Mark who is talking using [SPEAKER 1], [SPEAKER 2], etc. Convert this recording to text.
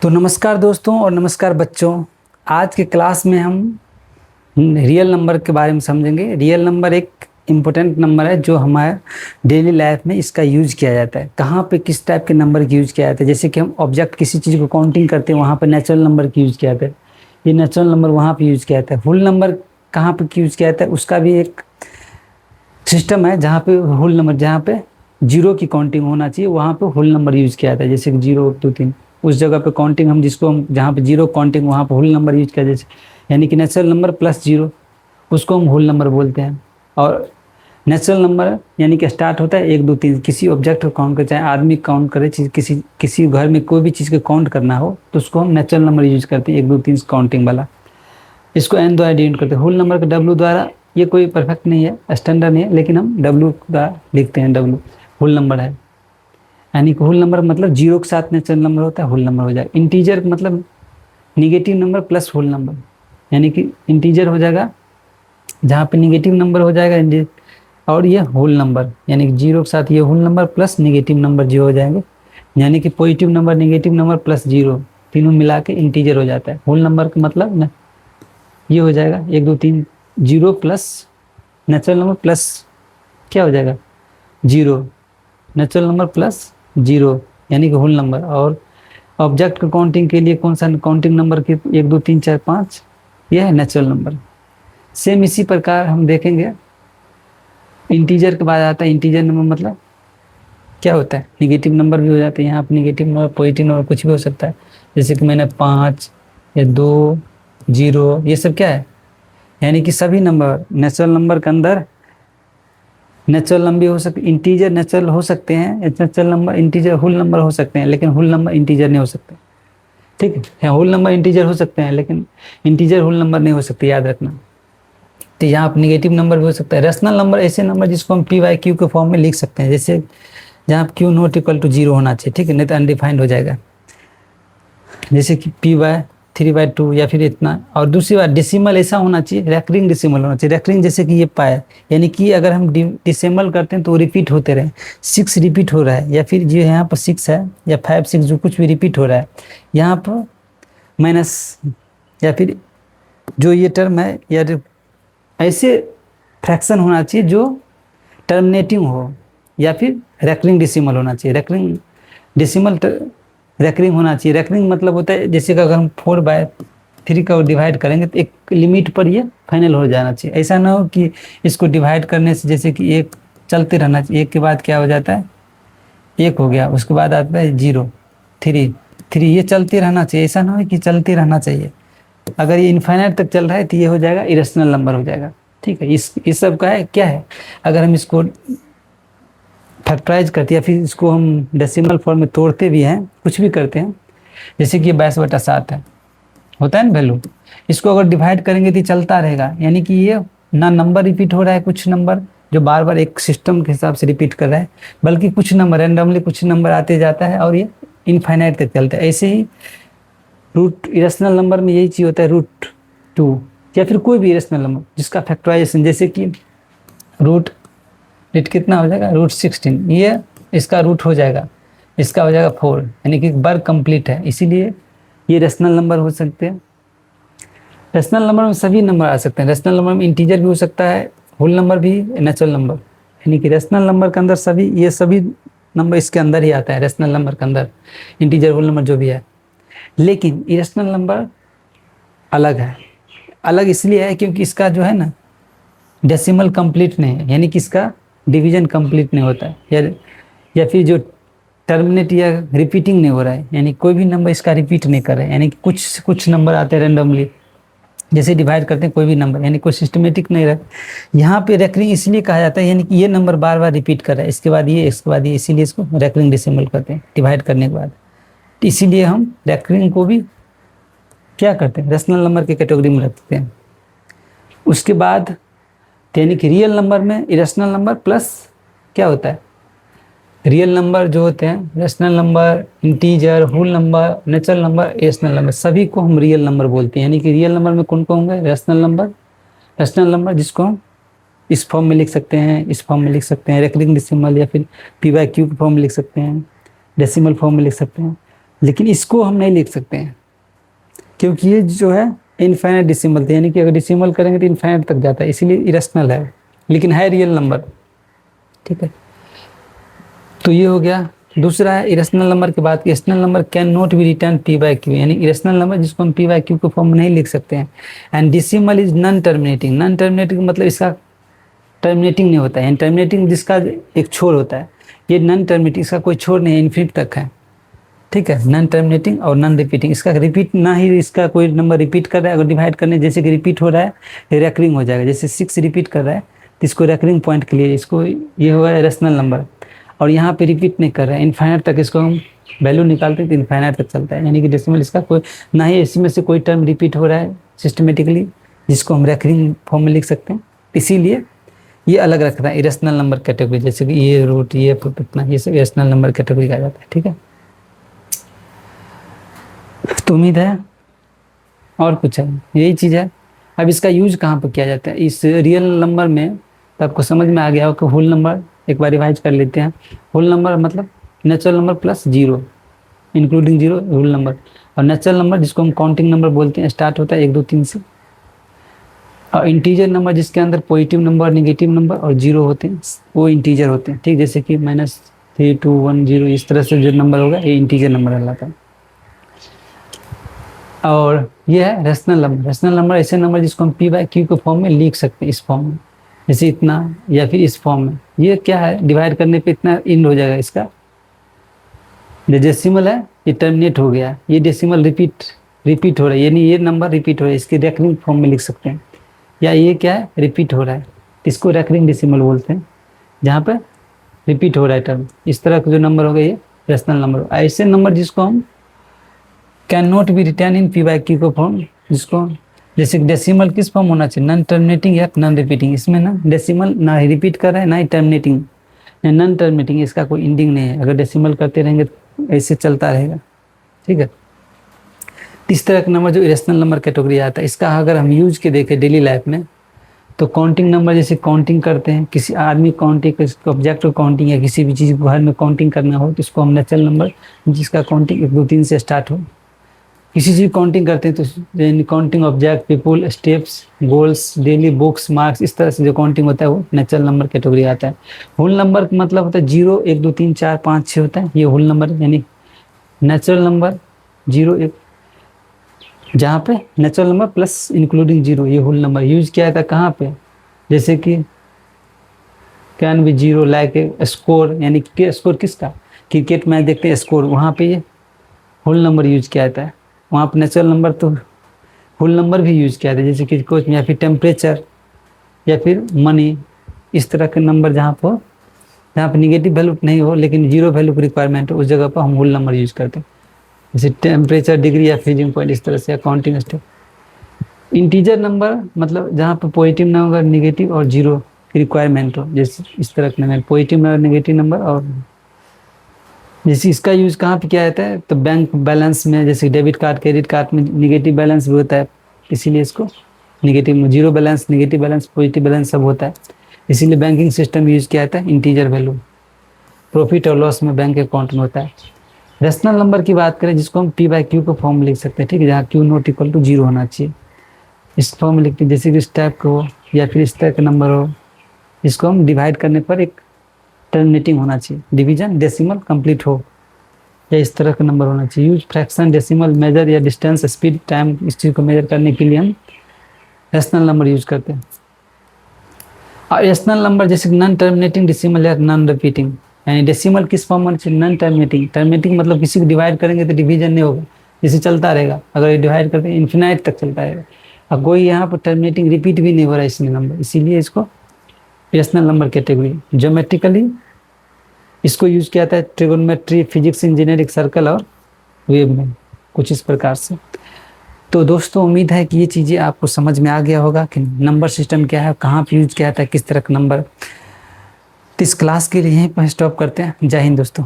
[SPEAKER 1] तो नमस्कार दोस्तों और नमस्कार बच्चों। आज के क्लास में हम रियल नंबर के बारे में समझेंगे। रियल नंबर एक इम्पोर्टेंट नंबर है जो हमारे डेली लाइफ में इसका यूज किया जाता है। कहाँ पे किस टाइप के नंबर की यूज किया जाता है, जैसे कि हम ऑब्जेक्ट किसी चीज़ को काउंटिंग करते हैं, वहाँ पे नेचुरल नंबर की यूज किया जाता है। ये नेचुरल नंबर वहाँ पे यूज किया जाता है। होल नंबर कहाँ पे यूज किया जाता है, उसका भी एक सिस्टम है जहाँ पे होल नंबर, जहाँ पे जीरो की काउंटिंग होना चाहिए वहाँ पे होल नंबर यूज किया जाता है। जैसे कि 0 1 2 3 उस जगह पे काउंटिंग हम जिसको हम जहाँ पे जीरो काउंटिंग वहाँ पे होल नंबर यूज किया, जैसे यानी कि नेचुरल नंबर प्लस जीरो उसको हम होल नंबर बोलते हैं। और नेचुरल नंबर यानी कि स्टार्ट होता है 1 2 3, किसी ऑब्जेक्ट को काउंट करे, चाहे आदमी काउंट करे, किसी घर में कोई भी चीज़ को काउंट करना हो तो उसको हम नेचुरल नंबर यूज करते हैं 1 2 3 काउंटिंग वाला। इसको एन द्वारा डिनोट करते हैं। होल नंबर को डब्ल्यू द्वारा, ये कोई परफेक्ट नहीं है, स्टैंडर्ड नहीं है, लेकिन हम डब्ल्यू द्वारा लिखते हैं। डब्ल्यू होल नंबर है, यानी कि होल नंबर मतलब जीरो के साथ नेचुरल नंबर होता है, होल नंबर हो जाएगा। इंटीजर मतलब negative number plus whole number, यानी कि इंटीजर हो जाएगा जहाँ पे निगेटिव नंबर हो जाएगा, और ये होल नंबर यानी कि जीरो के साथ ये whole number plus negative number जो हो जाएंगे, यानी कि positive number negative number plus zero तीनों मिला के इंटीजर हो जाता है। होल नंबर का मतलब ना ये हो जाएगा 1 2 3 zero plus natural number plus क्या हो जाएगा zero, natural number plus zero यानी कि होल नंबर। और ऑब्जेक्ट का काउंटिंग के लिए कौन सा काउंटिंग नंबर की 1 2 3 4 5 यह है नेचुरल नंबर। सेम इसी प्रकार हम देखेंगे इंटीजर के बाद आता है। इंटीजर नंबर मतलब क्या होता है, निगेटिव नंबर भी हो जाते हैं यहाँ पर, निगेटिव नंबर पॉजिटिव नंबर कुछ भी हो सकता है। जैसे कि मैंने 5 या 2 0 ये सब क्या है, यानी कि सभी नंबर नेचुरल नंबर के अंदर नेचुरल नंबर हो सकते, इंटीजर नेचुरल हो सकते हैं, natural number integer whole number हो सकते हैं, लेकिन होल नंबर इंटीजर नहीं हो सकते। ठीक है, होल नंबर इंटीजर हो सकते हैं लेकिन इंटीजर होल नंबर नहीं हो सकते, याद रखना। तो यहाँ पर निगेटिव नंबर भी हो सकता है। रेशनल नंबर ऐसे नंबर जिसको हम पी वाई क्यू के फॉर्म में लिख सकते हैं, जैसे जहाँ क्यू नॉट इक्वल टू 0 होना चाहिए, ठीक है, नहीं तो अनडिफाइंड हो जाएगा। जैसे कि पी वाई 3/2 या फिर इतना। और दूसरी बात डेसिमल ऐसा होना चाहिए, रेकरिंग डेसिमल होना चाहिए। रेकरिंग जैसे कि ये पाए, यानी कि अगर हम डेसिमल करते हैं तो रिपीट होते रहे। 6 रिपीट हो रहा है, या फिर जो यहाँ पर 6 है या 5 6 जो कुछ भी रिपीट हो रहा है, यहाँ पर माइनस या फिर जो ये टर्म है या ऐसे फ्रैक्शन होना चाहिए जो टर्मिनेटिंग हो, या फिर रेकरिंग डेसिमल होना चाहिए। रेकरिंग डेसिमल रेकरिंग होना चाहिए। रेकरिंग मतलब होता है जैसे कि अगर हम 4/3 का डिवाइड करेंगे तो एक लिमिट पर ये फाइनल हो जाना चाहिए। ऐसा ना हो कि इसको डिवाइड करने से जैसे कि एक चलते रहना चाहिए, एक के बाद क्या हो जाता है, एक हो गया, उसके बाद आता है 0 3 3, ये चलते रहना चाहिए। ऐसा ना हो कि चलते रहना चाहिए, अगर ये इनफाइनाइट तक चल रहा है तो ये हो जाएगा इरेशनल नंबर हो जाएगा। ठीक है, इस सब का है क्या है, अगर हम इसको फैक्टराइज करते हैं या फिर इसको हम डेसिमल फॉर्म में तोड़ते भी हैं, कुछ भी करते हैं, जैसे कि 22/7 है, होता है ना वैल्यू, इसको अगर डिवाइड करेंगे तो चलता रहेगा, यानी कि ये ना नंबर रिपीट हो रहा है, कुछ नंबर जो बार बार एक सिस्टम के हिसाब से रिपीट कर रहा है, बल्कि कुछ नंबर रैंडमली कुछ नंबर आते जाता है और ये इनफाइनाइट तक चलता है। ऐसे ही रूट इरेशनल नंबर में यही चीज़ होता है, √2 या फिर कोई भी इरेशनल नंबर जिसका फैक्टराइजेशन, जैसे कि रूट कितना हो जाएगा, √16, ये इसका रूट हो जाएगा, इसका हो जाएगा 4, यानी कि वर्ग कंप्लीट है, इसीलिए ये रेशनल नंबर हो सकते हैं। रेशनल नंबर में सभी नंबर आ सकते हैं। रेशनल नंबर में इंटीजर भी हो सकता है, होल नंबर भी, नेचुरल नंबर, यानी कि रेशनल नंबर के अंदर सभी नंबर इसके अंदर ही आता है। रेशनल नंबर के अंदर इंटीजर होल नंबर जो भी है, लेकिन इरेशनल नंबर अलग है। अलग इसलिए है क्योंकि इसका जो है ना डेसिमल कंप्लीट नहीं है, यानी कि इसका डिवीजन कंप्लीट नहीं होता है, या फिर जो टर्मिनेट या रिपीटिंग नहीं हो रहा है, यानी कोई भी नंबर इसका रिपीट नहीं कर रहा है, यानी कि कुछ नंबर आते हैं रैंडमली, जैसे डिवाइड करते हैं कोई भी नंबर, यानी कोई सिस्टमेटिक नहीं रहा। यहाँ पे रेकरिंग इसलिए कहा जाता है, यानी कि ये नंबर बार बार रिपीट कर रहा है, इसके बाद ये, इसके बाद ये, इसीलिए इसको रेकरिंग डेसिमल करते हैं डिवाइड करने के बाद। तो इसीलिए हम रेकरिंग को भी क्या करते हैं, रेशनल नंबर की कैटेगरी में रखते हैं। उसके बाद यानी कि रियल नंबर में इरेशनल नंबर प्लस क्या होता है, रियल नंबर जो होते हैं, rational number, integer, whole number, natural number, irrational number, सभी को हम रियल नंबर बोलते हैं। यानी कि रियल नंबर में कौन कौन होंगे, रेशनल नंबर जिसको हम इस फॉर्म में लिख सकते हैं, इस फॉर्म में लिख सकते हैं, रेकरिंग डेसिमल या फिर पी वाई क्यू के फॉर्म में लिख सकते हैं, डेसिमल फॉर्म में लिख सकते हैं। लेकिन इसको हम नहीं लिख सकते हैं क्योंकि ये जो है इनफाइनाइट डिसिमल थे, यानी कि अगर डिसिमल करेंगे तो इनफाइनाइट तक जाता है, इसीलिए इरेशनल है, लेकिन है रियल नंबर। ठीक है, तो ये हो गया। दूसरा है इरेशनल नंबर के बाद, irrational number can not be return P by Q, यानी इरेशनल नंबर जिसको हम पी बाई क्यू के फॉर्म में नहीं लिख सकते हैं। And decimal is non terminating, non terminating मतलब इसका टर्मिनेटिंग नहीं होता है, टर्मिनेटिंग जिसका एक छोर होता है, ये नॉन टर्मिनेटिंग, इसका कोई छोर नहीं है, इन्फिनिट तक है। ठीक है, नॉन टर्मिनेटिंग और नॉन रिपीटिंग, इसका रिपीट ना ही इसका कोई नंबर रिपीट कर रहा है, अगर डिवाइड करने जैसे कि रिपीट हो रहा है रेकरिंग हो जाएगा, जैसे 6 रिपीट कर रहा है तो इसको रेकरिंग पॉइंट के लिए इसको ये होगा रेशनल नंबर, और यहाँ पे रिपीट नहीं कर रहा है इनफाइनाइट तक, इसको हम वैल्यू निकालते हैं तो इनफाइनाइट तक चलता है, यानी कि डेसिमल इसका कोई ना ही इसमें से कोई टर्म रिपीट हो रहा है सिस्टमेटिकली जिसको हम रेकरिंग फॉर्म में लिख सकते हैं, इसीलिए ये अलग रख रहा है इरेशनल नंबर कैटेगरी, जैसे कि ये रूट ये फुट इतना, ये सब इरेशनल नंबर कैटेगरी का जाता है। ठीक है, तो उम्मीद है और कुछ है, यही चीज़ है। अब इसका यूज कहाँ पर किया जाता है इस रियल नंबर में, तो आपको समझ में आ गया हो कि होल नंबर एक बार रिवाइज कर लेते हैं। होल नंबर मतलब natural number plus zero including zero whole number, और नेचुरल नंबर जिसको हम काउंटिंग नंबर बोलते हैं स्टार्ट होता है 1 2 3 से, और इंटीजर नंबर जिसके अंदर पॉजिटिव नंबर नेगेटिव नंबर और जीरो होते हैं वो इंटीजर होते हैं। ठीक, जैसे कि -3 2 1 0 इस तरह से जो नंबर होगा ये इंटीजर नंबर कहलाता है। और ये है रेशनल नंबर, रेशनल नंबर ऐसे नंबर जिसको हम पी बाई क्यू के फॉर्म में लिख सकते हैं, इस फॉर्म में, जैसे इतना या फिर इस फॉर्म में। ये क्या है, डिवाइड करने पे इतना इंड हो जाएगा इसका, जो डेसिमल है ये टर्मिनेट हो गया, ये डेसिमल रिपीट हो रहा है, यानी ये नंबर रिपीट हो रहा है, इसके रेकरिंग फॉर्म में लिख सकते हैं। या ये क्या है, रिपीट हो रहा है, इसको रेकरिंग डेसिमल बोलते हैं, जहाँ पे रिपीट हो रहा है टर्म। इस तरह का जो नंबर होगा ये रेशनल नंबर। ऐसे नंबर जिसको हम can not be return in P by q को फॉर्म, जिसको जैसे डेसिमल किस फॉर्म होना चाहिए, नॉन टर्मिनेटिंग या नॉन रिपीटिंग, इसमें ना डेसिमल ना रिपीट कर रहा है ना ही टर्मिनेटिंग, नॉन टर्मिनेटिंग, इसका कोई एंडिंग नहीं है, अगर डेसिमल करते रहेंगे तो ऐसे चलता रहेगा। ठीक है, इस तरह का नंबर जो इरेशनल नंबर कैटेगरी आता है, इसका अगर हम यूज के देखें डेली लाइफ में, तो काउंटिंग नंबर जैसे काउंटिंग करते हैं, किसी आदमी काउंटिंग ऑब्जेक्ट को काउंटिंग या किसी भी चीज़ को घर में काउंटिंग करना हो तो इसको हम नेचुरल नंबर जिसका काउंटिंग 1 2 3 से स्टार्ट हो, किसी चीज़ काउंटिंग करते हैं तो counting object people steps goals daily books marks, इस तरह से जो काउंटिंग होता है वो नेचुरल नंबर कैटेगरी आता है। होल नंबर का मतलब होता है 0 1 2 3 4 5 6 होता है, ये होल नंबर, यानी नेचुरल नंबर 0 1, जहाँ पे natural number plus including zero, ये होल नंबर यूज किया था कहाँ पे, जैसे कि can be zero like score, यानी कि स्कोर किसका, क्रिकेट मैच देखते हैं स्कोर, वहाँ पे ये होल नंबर यूज किया जाता है। वहाँ पर नेचुरल नंबर तो होल नंबर भी यूज किया था, जैसे कि कुछ या फिर टेम्परेचर या फिर मनी, इस तरह के नंबर जहाँ पर निगेटिव वैल्यू नहीं हो लेकिन जीरो वैल्यू की रिक्वायरमेंट हो, उस जगह पर हम होल नंबर यूज करते हैं, जैसे टेम्परेचर डिग्री या फ्रीजिंग पॉइंट, इस तरह से अकाउंटिंग स्टेप। इंटीजर नंबर मतलब जहाँ पर पॉजिटिव नंबर नेगेटिव और जीरो की रिक्वायरमेंट हो, जैसे इस तरह के number positive number negative number, और जैसे इसका यूज कहाँ पे किया जाता है, तो बैंक बैलेंस में, जैसे डेबिट कार्ड क्रेडिट कार्ड में नेगेटिव बैलेंस भी होता है, इसीलिए इसको negative, zero balance negative balance positive balance सब होता है, इसीलिए बैंकिंग सिस्टम यूज किया जाता है इंटीजर वैल्यू। प्रॉफिट और लॉस में बैंक अकाउंट में होता है। रेशनल नंबर की बात करें जिसको हम पी बाई क्यू को फॉर्म में लिख सकते हैं, ठीक है, जहाँ q not equal to zero होना चाहिए, इस फॉर्म में लिखते हैं, जैसे कि इस टाइप का हो या फिर इस तरह का नंबर हो, इसको हम डिवाइड करने पर एक टर्मिनेटिंग होना चाहिए, डिवीजन डेसिमल कंप्लीट हो, या इस तरह का नंबर होना चाहिए। यूज फ्रैक्शन डेसिमल मेजर या डिस्टेंस स्पीड टाइम, इस चीज़ को मेजर करने के लिए हम रेशनल नंबर यूज करते हैं। और रेशनल नंबर जैसे नॉन टर्मिनेटिंग डेसिमल या नॉन रिपीटिंग, यानी डेसिमल किस फॉर्म में चाहिए, नॉन टर्मिनेटिंग, टर्मिनेटिंग मतलब किसी को डिवाइड करेंगे तो डिवीजन नहीं होगा, जैसे चलता रहेगा, अगर ये डिवाइड करते हैं इन्फिनाइट तक चलता रहेगा, और कोई यहाँ पर टर्मिनेटिंग रिपीट भी नहीं हो रहा है इसमें नंबर, इसीलिए इसको रेशनल नंबर कैटेगरी। ज्योमेट्रिकली इसको यूज किया जाता है ट्रिगोनोमेट्री, फिजिक्स, इंजीनियरिंग, सर्कल और वेव में, कुछ इस प्रकार से। तो दोस्तों उम्मीद है कि ये चीज़ें आपको समझ में आ गया होगा कि नंबर सिस्टम क्या है, कहाँ पे यूज किया जाता है, किस तरह का नंबर। तो इस क्लास के लिए यहीं पर स्टॉप करते हैं। जय हिंद दोस्तों।